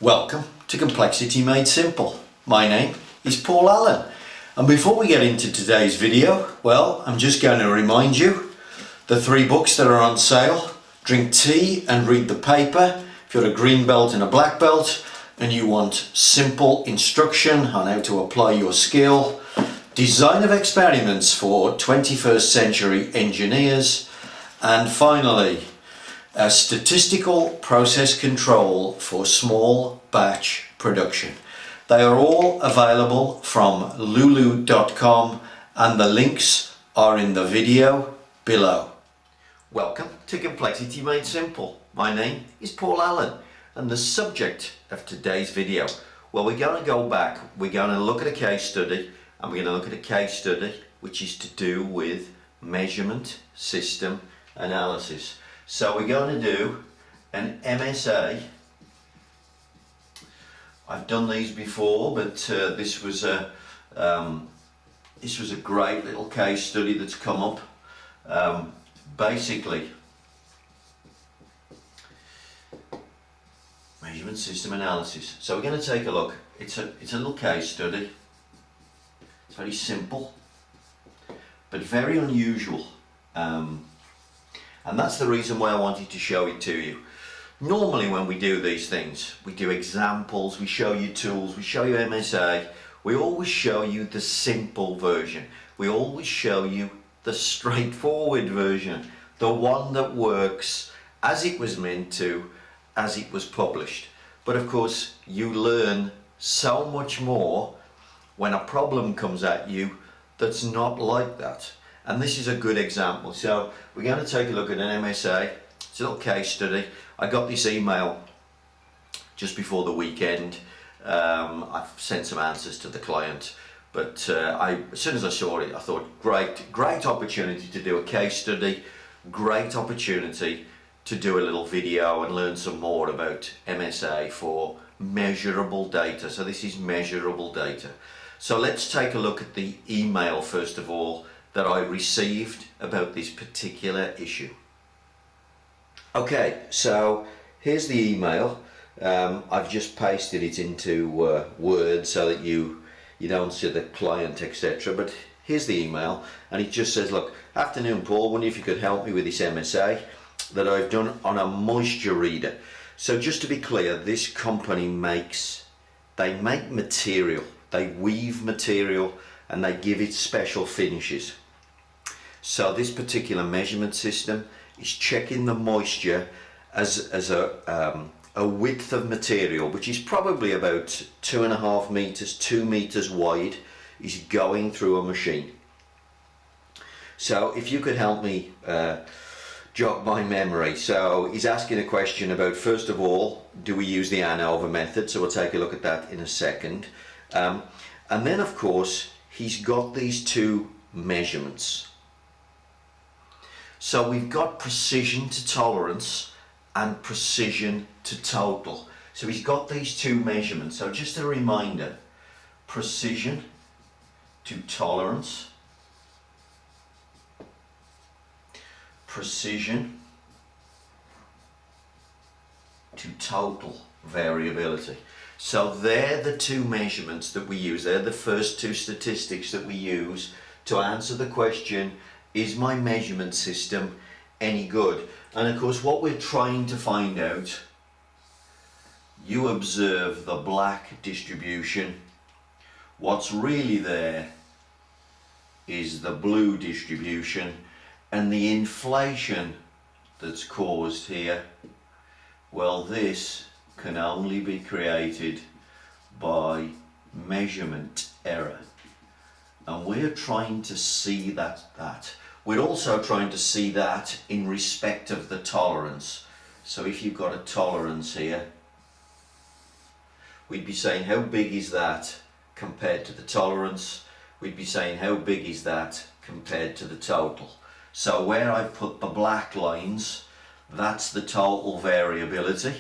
Welcome to Complexity Made Simple. My name is Paul Allen, and before we get into today's video, well, I'm just going to remind you the 3 books that are on sale. Drink tea and read the paper. If you're a green belt and a black belt and you want simple instruction on how to apply your skill, design of experiments for 21st century engineers, and finally a statistical process control for small batch production. They are all available from lulu.com and the links are in the video below. Welcome to Complexity Made Simple. My name is Paul Allen, and the subject of today's video, well, we're going to go back, we're going to look at a case study, and we're going to look at a case study which is to do with measurement system analysis. So we're going to do an MSA. I've done these before, but this was a great little case study that's come up. Basically, measurement system analysis. So we're going to take a look. It's a little case study. It's very simple, but very unusual. And that's the reason why I wanted to show it to you. Normally when we do these things, we do examples, we show you tools, we show you MSA, we always show you the simple version. We always show you the straightforward version, the one that works as it was meant to, as it was published. But of course, you learn so much more when a problem comes at you that's not like that. And this is a good example. So we're going to take a look at an MSA. It's a little case study. I got this email just before the weekend. I've sent some answers to the client, but as soon as I saw it, I thought, great opportunity to do a case study, great opportunity to do a little video and learn some more about MSA for measurable data. So this is measurable data. So let's take a look at the email first of all that I received about this particular issue. Okay, so here's the email. I've just pasted it into Word so that you don't see the client, etc. But here's the email, and it just says, look, afternoon Paul, wonder if you could help me with this MSA that I've done on a moisture reader. So just to be clear, this company they make material, they weave material, and they give it special finishes. So this particular measurement system is checking the moisture as a width of material, which is probably about 2.5 meters, 2 meters wide, is going through a machine. So if you could help me jog my memory. So he's asking a question about, first of all, do we use the ANOVA method? So we'll take a look at that in a second. And then of course, he's got these 2 measurements. So we've got precision to tolerance and precision to total. So he's got these 2 measurements. So just a reminder, precision to tolerance, precision to total variability. So they're the 2 measurements that we use. They're the first 2 statistics that we use to answer the question, is my measurement system any good? And of course, what we're trying to find out, you observe the black distribution. What's really there is the blue distribution, and the inflation that's caused here, well, this can only be created by measurement error. And we're trying to see that. We're also trying to see that in respect of the tolerance. So if you've got a tolerance here, we'd be saying how big is that compared to the tolerance? We'd be saying how big is that compared to the total? So where I've put the black lines, that's the total variability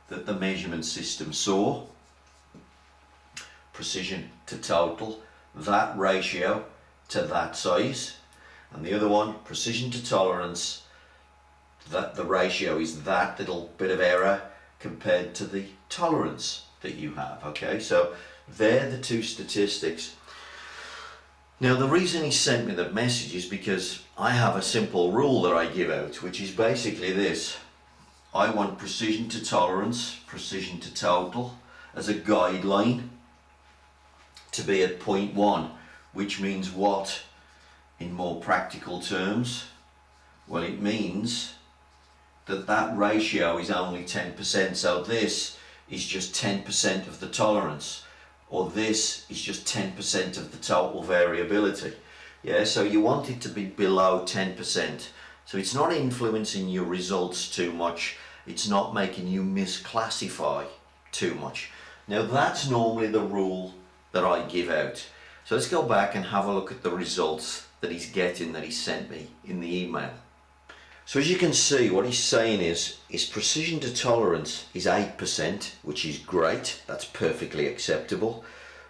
that the measurement system saw. Precision to total, that ratio to that size. And the other one, precision to tolerance, that the ratio is that little bit of error compared to the tolerance that you have. Okay, so they're the two statistics. Now the reason he sent me that message is because I have a simple rule that I give out, which is basically this. I want precision to tolerance, precision to total as a guideline to be at 0.1, which means what in more practical terms? Well, it means that that ratio is only 10%, so this is just 10% of the tolerance, or this is just 10% of the total variability. Yeah, so you want it to be below 10%. So it's not influencing your results too much. It's not making you misclassify too much. Now that's normally the rule that I give out. So let's go back and have a look at the results that he's getting, that he sent me in the email. So as you can see, what he's saying is his precision to tolerance is 8%, which is great. That's perfectly acceptable.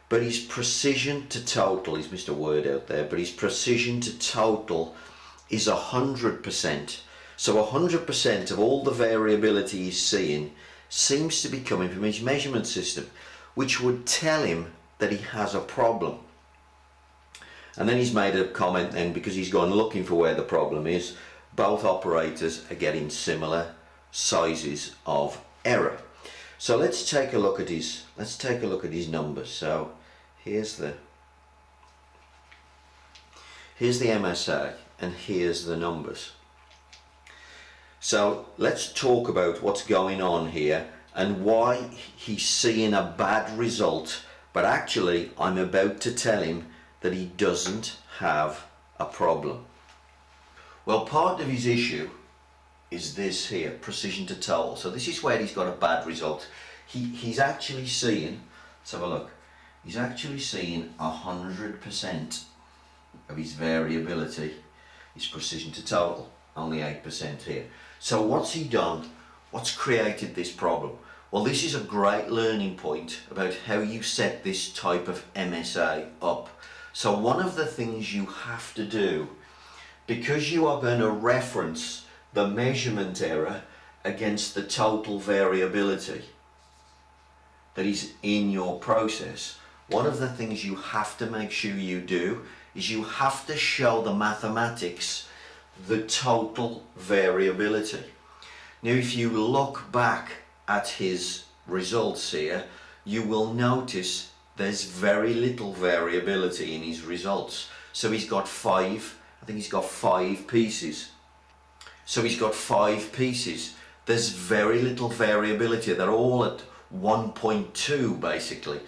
But his precision to total, he's missed a word out there, but his precision to total is 100%. So 100% of all the variability he's seeing seems to be coming from his measurement system, which would tell him that he has a problem. And then he's made a comment then, because he's gone looking for where the problem is, both operators are getting similar sizes of error. So let's take a look at his numbers. So here's the MSA and here's the numbers. So let's talk about what's going on here and why he's seeing a bad result, but actually I'm about to tell him that he doesn't have a problem. Well, part of his issue is this here, precision to total. So this is where he's got a bad result. He's actually seeing, let's have a look, he's actually seeing 100% of his variability, his precision to total, only 8% here. So what's he done? What's created this problem? Well, this is a great learning point about how you set this type of MSA up. So one of the things you have to do, because you are going to reference the measurement error against the total variability that is in your process, one of the things you have to make sure you do is you have to show the mathematics the total variability. Now if you look back at his results here, you will notice there's very little variability in his results. So he's got I think he's got five pieces. So he's got 5 pieces. There's very little variability. They're all at 1.2 basically.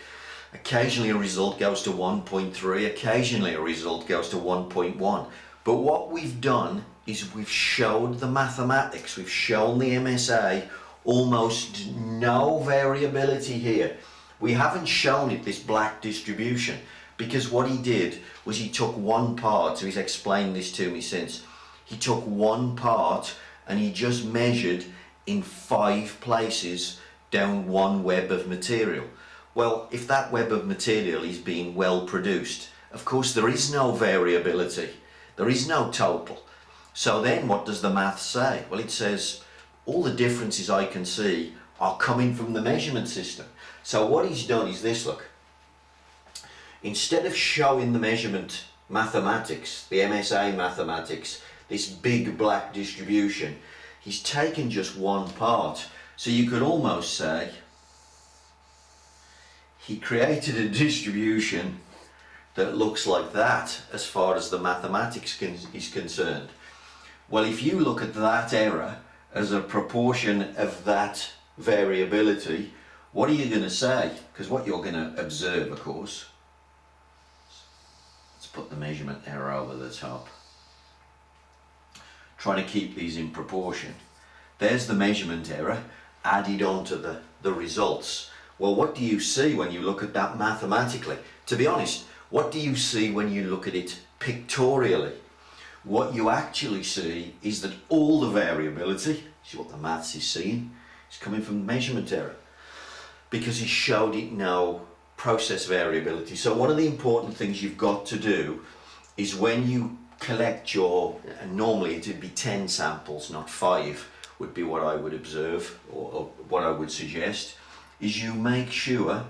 Occasionally a result goes to 1.3, occasionally a result goes to 1.1. But what we've done is we've showed the mathematics, we've shown the MSA, almost no variability here. We haven't shown it this black distribution, because what he did was he took one part, so he's explained this to me since, he took one part and he just measured in 5 places down one web of material. Well, if that web of material is being well produced, of course there is no variability, there is no total. So then what does the math say? Well, it says all the differences I can see are coming from the measurement system. So what he's done is this, look. Instead of showing the measurement mathematics, the MSA mathematics, this big black distribution, he's taken just one part. So you could almost say he created a distribution that looks like that as far as the mathematics is concerned. Well, if you look at that error as a proportion of that variability, what are you going to say? Because what you're going to observe, of course, let's put the measurement error over the top, trying to keep these in proportion. There's the measurement error added onto the results. Well, what do you see when you look at that mathematically? To be honest, what do you see when you look at it pictorially? What you actually see is that all the variability, see what the maths is seeing, is coming from measurement error, because he showed it no process variability. So one of the important things you've got to do is when you collect your, and normally it would be 10 samples, not 5, would be what I would observe or what I would suggest. is you make sure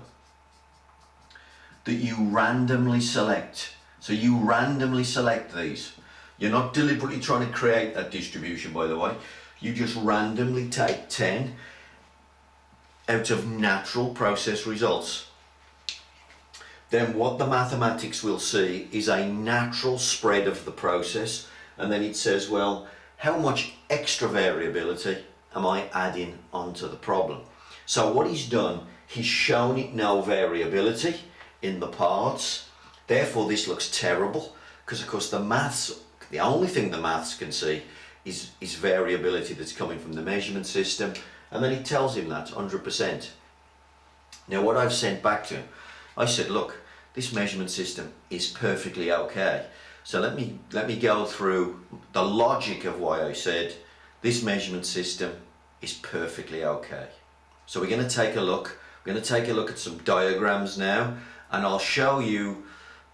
that you randomly select. So you randomly select these. You're not deliberately trying to create that distribution, by the way. You just randomly take 10 out of natural process results. Then what the mathematics will see is a natural spread of the process, and then it says, well, how much extra variability am I adding onto the problem? So what he's done, he's shown it no variability in the parts. Therefore this looks terrible, because of course the only thing the maths can see is variability that's coming from the measurement system, and then he tells him that 100%. Now what I've sent back to him, I said, look, this measurement system is perfectly okay. So let me go through the logic of why I said this measurement system is perfectly okay. So we're going to take a look. We're going to take a look at some diagrams now, and I'll show you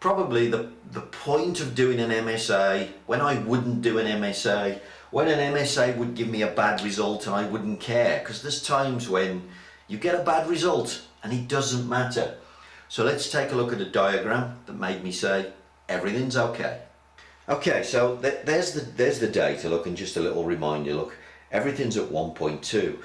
probably the point of doing an MSA, when I wouldn't do an MSA, when an MSA would give me a bad result and I wouldn't care, because there's times when you get a bad result and it doesn't matter. So let's take a look at a diagram that made me say everything's okay. Okay, so there's the data, look, and just a little reminder, look, everything's at 1.2.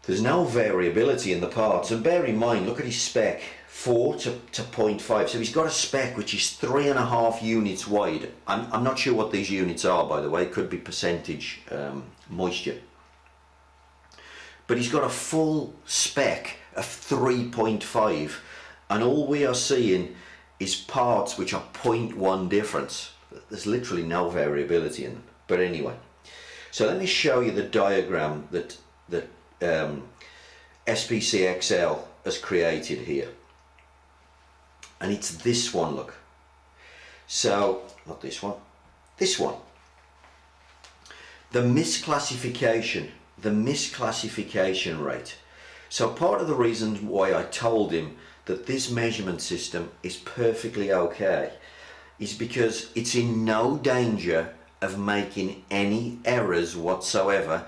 There's no variability in the parts, and bear in mind, look at his spec, 4 to 0.5. So he's got a spec which is 3.5 units wide. I'm not sure what these units are, by the way. It could be percentage moisture. But he's got a full spec of 3.5, and all we are seeing is parts which are 0.1 difference. There's literally no variability in them. But anyway, so let me show you the diagram that SPCXL has created here. And it's this one, look. So, not this one, this one. The misclassification rate. So part of the reason why I told him that this measurement system is perfectly okay is because it's in no danger of making any errors whatsoever,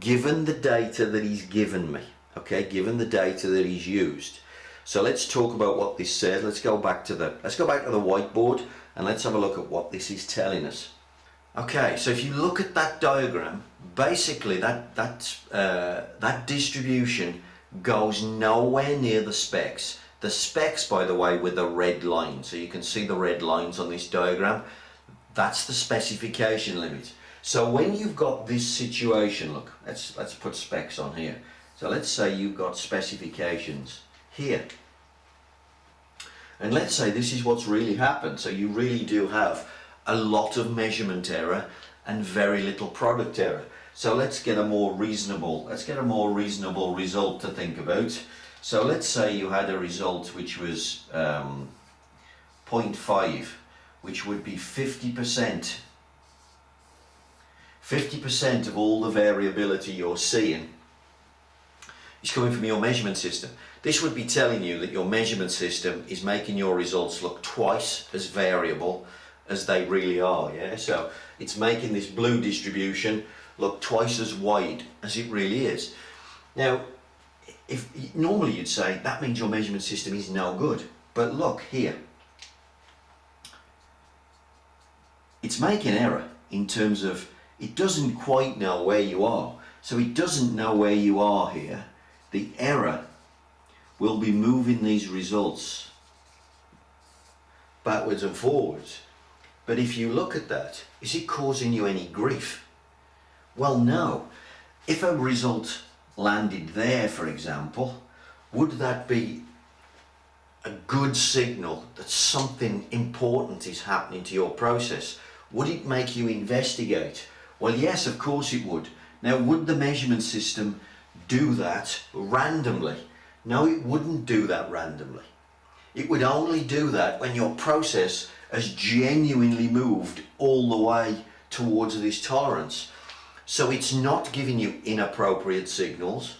given the data that he's given me, okay, given the data that he's used. So let's talk about what this says. Let's go back to the whiteboard and let's have a look at what this is telling us. Okay, so if you look at that diagram, basically that distribution goes nowhere near the specs. The specs, by the way, with the red line, so you can see the red lines on this diagram, that's the specification limit. So when you've got this situation, look, let's put specs on here. So let's say you've got specifications here, and let's say this is what's really happened. So you really do have a lot of measurement error and very little product error. So let's get a more reasonable result to think about. So let's say you had a result which was 0.5, which would be 50%. 50% of all the variability you're seeing is coming from your measurement system. This would be telling you that your measurement system is making your results look twice as variable as they really are. Yeah, so it's making this blue distribution look twice as wide as it really is. Now, if normally you'd say that means your measurement system is no good, but look here, it's making error in terms of it doesn't quite know where you are. So it doesn't know where you are here. The error will be moving these results backwards and forwards. But if you look at that, is it causing you any grief? Well, no. If a result landed there, for example, would that be a good signal that something important is happening to your process? Would it make you investigate? Well, yes, of course it would. Now, would the measurement system do that randomly? No, it wouldn't do that randomly. It would only do that when your process has genuinely moved all the way towards this tolerance. So it's not giving you inappropriate signals.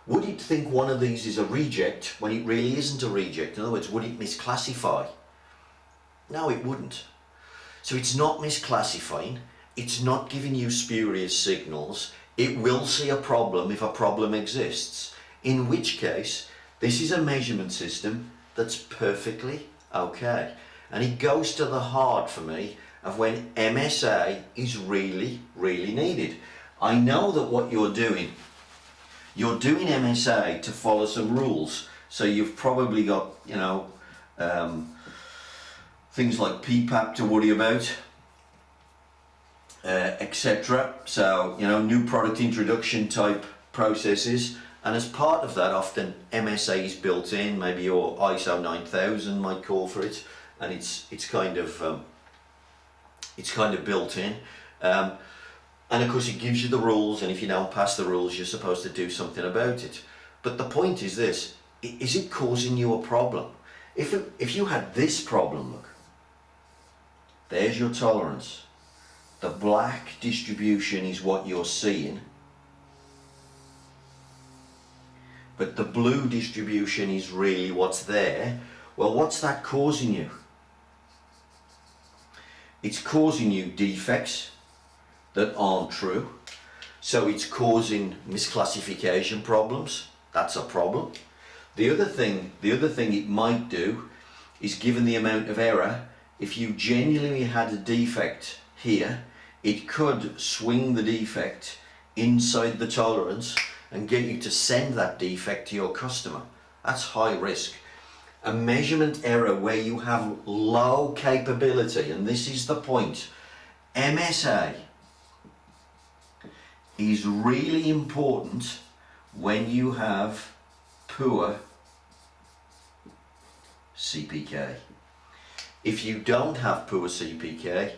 Would it think one of these is a reject when it really isn't a reject? In other words, would it misclassify? No, it wouldn't. So it's not misclassifying. It's not giving you spurious signals. It will see a problem if a problem exists. in which case this is a measurement system that's perfectly okay. And it goes to the heart for me of when MSA is really, really needed. I know that what you're doing MSA to follow some rules. So you've probably got, things like PPAP to worry about, etc. So, new product introduction type processes. And as part of that, often MSA is built in, maybe your ISO 9000 might call for it, and it's kind of built in. And of course it gives you the rules, and if you don't pass the rules, you're supposed to do something about it. But the point is this: is it causing you a problem? If you had this problem, look, there's your tolerance. The black distribution is what you're seeing, but the blue distribution is really what's there. Well, what's that causing you? It's causing you defects that aren't true. So it's causing misclassification problems. That's a problem. The other thing it might do is, given the amount of error, if you genuinely had a defect here, it could swing the defect inside the tolerance and get you to send that defect to your customer. That's high risk. A measurement error where you have low capability, and this is the point, MSA is really important when you have poor CPK. If you don't have poor CPK,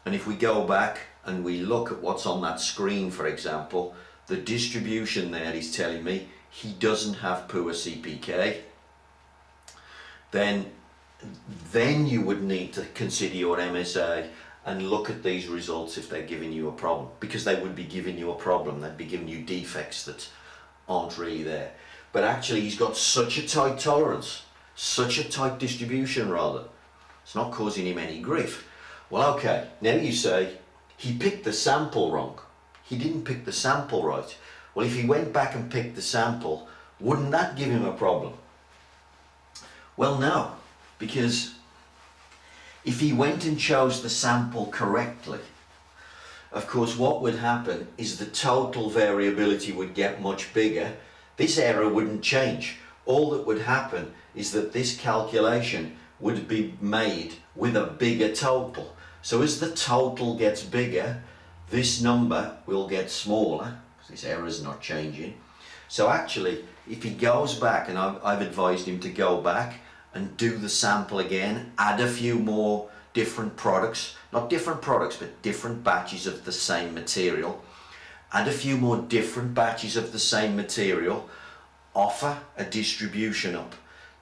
and if we go back and we look at what's on that screen, for example, the distribution there is telling me he doesn't have poor CPK, then you would need to consider your MSA and look at these results if they're giving you a problem, because they would be giving you a problem. They'd be giving you defects that aren't really there. But actually he's got such a tight tolerance, such a tight distribution rather, it's not causing him any grief. Well, okay, now you say he picked the sample wrong. He didn't pick the sample right. Well, if he went back and picked the sample, wouldn't that give him a problem? Well, no, because if he went and chose the sample correctly, of course what would happen is the total variability would get much bigger. This error wouldn't change. All that would happen is that this calculation would be made with a bigger total. So as the total gets bigger, this number will get smaller, because this error is not changing. So actually, if he goes back, and I've advised him to go back and do the sample again, add a few more different products, not different products, but different batches of the same material, add a few more different batches of the same material, offer a distribution up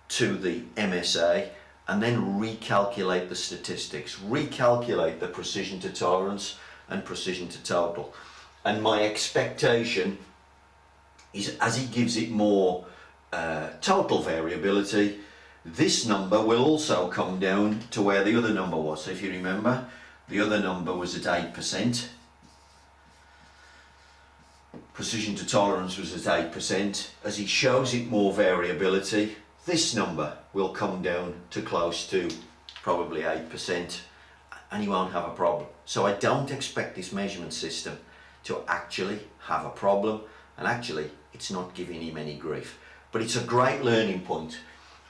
to the MSA, and then recalculate the statistics, recalculate the precision to tolerance and precision to total. And my expectation is, as he gives it more total variability, this number will also come down to where the other number was. So if you remember, the other number was at 8%. Precision to tolerance was at 8%. As he shows it more variability, this number will come down to close to probably 8%, and you won't have a problem. So I don't expect this measurement system to actually have a problem, and actually it's not giving him any grief. But it's a great learning point.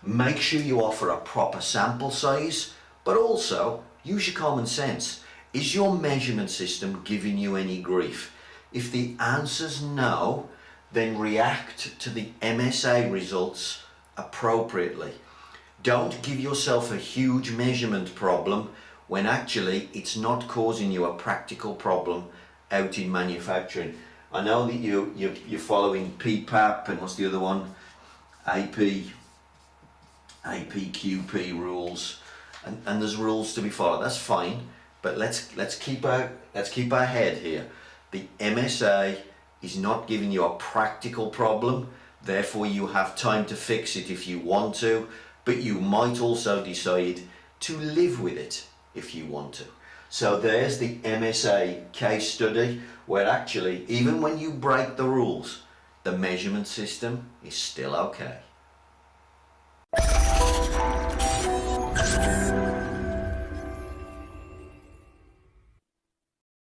Make sure you offer a proper sample size, but also use your common sense. Is your measurement system giving you any grief? If the answer's no, then react to the MSA results appropriately. Don't give yourself a huge measurement problem when actually it's not causing you a practical problem out in manufacturing. I know that you're following PPAP and what's the other one? APQP rules, and there's rules to be followed. That's fine, but let's keep our head here. The MSA is not giving you a practical problem, therefore you have time to fix it if you want to, but you might also decide to live with it if you want to. So there's the MSA case study, where actually even when you break the rules, the measurement system is still okay.